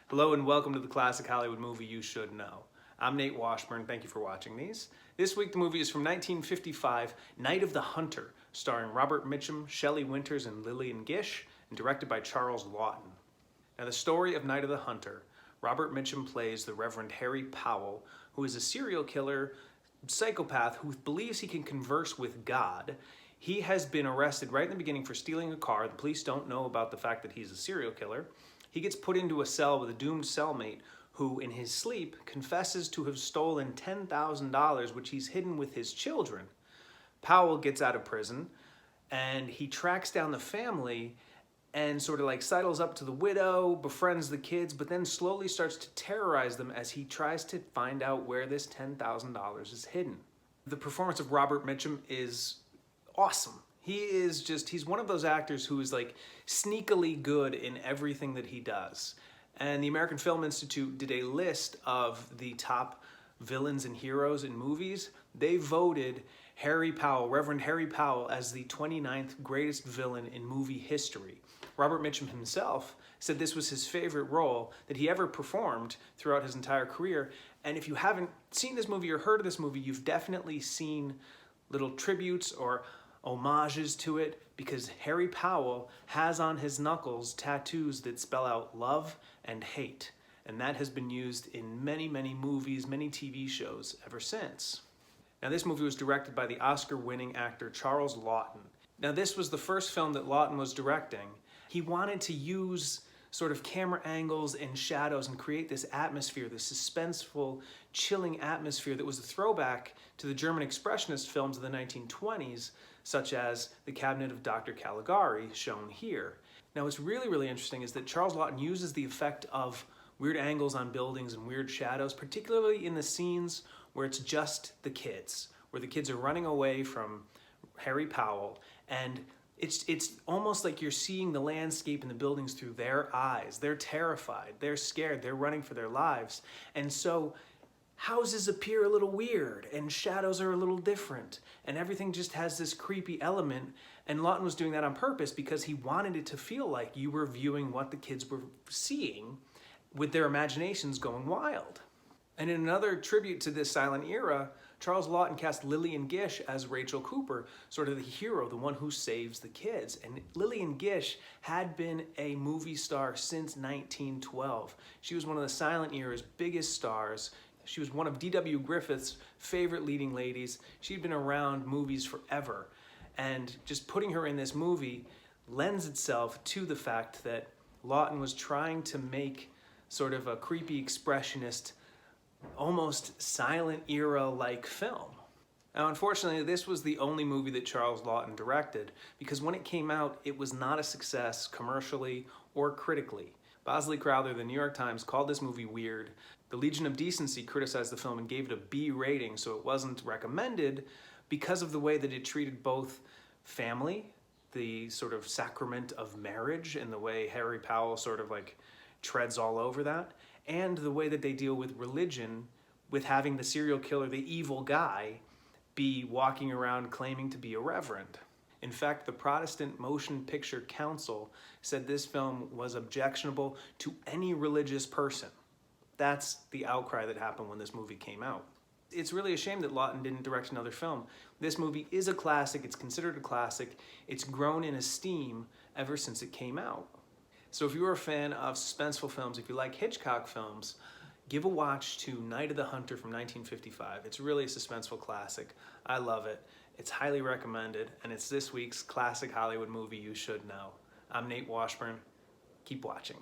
Hello and welcome to the Classic Hollywood Movie You Should Know. I'm Nate Washburn, thank you for watching these. This week the movie is from 1955, Night of the Hunter, starring Robert Mitchum, Shelley Winters, and Lillian Gish, and directed by Charles Laughton. Now the story of Night of the Hunter, Robert Mitchum plays the Reverend Harry Powell, who is a serial killer, psychopath who believes he can converse with God. He has been arrested right in the beginning for stealing a car. The police don't know about the fact that he's a serial killer. He gets put into a cell with a doomed cellmate who, in his sleep, confesses to have stolen $10,000, which he's hidden with his children. Powell gets out of prison, and he tracks down the family and sort of like sidles up to the widow, befriends the kids, but then slowly starts to terrorize them as he tries to find out where this $10,000 is hidden. The performance of Robert Mitchum is awesome. He's one of those actors who is like sneakily good in everything that he does. And the American Film Institute did a list of the top villains and heroes in movies. They voted Harry Powell, Reverend Harry Powell, as the 29th greatest villain in movie history. Robert Mitchum himself said this was his favorite role that he ever performed throughout his entire career. And if you haven't seen this movie or heard of this movie, you've definitely seen little tributes or homages to it, because Harry Powell has on his knuckles tattoos that spell out love and hate. And that has been used in many, many movies, many TV shows ever since. Now this movie was directed by the Oscar-winning actor Charles Laughton. Now this was the first film that Laughton was directing. He wanted to use sort of camera angles and shadows and create this atmosphere, this suspenseful, chilling atmosphere that was a throwback to the German Expressionist films of the 1920s, such as The Cabinet of Dr. Caligari, shown here. Now what's really, really interesting is that Charles Laughton uses the effect of weird angles on buildings and weird shadows, particularly in the scenes where it's just the kids, where the kids are running away from Harry Powell, and it's almost like you're seeing the landscape and the buildings through their eyes. They're terrified, they're scared, they're running for their lives. And so houses appear a little weird and shadows are a little different and everything just has this creepy element. And Laughton was doing that on purpose because he wanted it to feel like you were viewing what the kids were seeing with their imaginations going wild. And in another tribute to this silent era, Charles Laughton cast Lillian Gish as Rachel Cooper, sort of the hero, the one who saves the kids. And Lillian Gish had been a movie star since 1912. She was one of the silent era's biggest stars. She was one of D.W. Griffith's favorite leading ladies. She'd been around movies forever. And just putting her in this movie lends itself to the fact that Laughton was trying to make sort of a creepy expressionist, almost silent era-like film. Now, unfortunately, this was the only movie that Charles Laughton directed, because when it came out, it was not a success commercially or critically. Bosley Crowther, the New York Times, called this movie weird. The Legion of Decency criticized the film and gave it a B rating, so it wasn't recommended because of the way that it treated both family, the sort of sacrament of marriage, and the way Harry Powell sort of like treads all over that, and the way that they deal with religion, with having the serial killer, the evil guy, be walking around claiming to be a reverend. In fact, the Protestant Motion Picture Council said this film was objectionable to any religious person. That's the outcry that happened when this movie came out. It's really a shame that Laughton didn't direct another film. This movie is a classic, it's considered a classic, it's grown in esteem ever since it came out. So if you're a fan of suspenseful films, if you like Hitchcock films, give a watch to Night of the Hunter from 1955. It's really a suspenseful classic. I love it. It's highly recommended, and it's this week's Classic Hollywood Movie You Should Know. I'm Nate Washburn. Keep watching.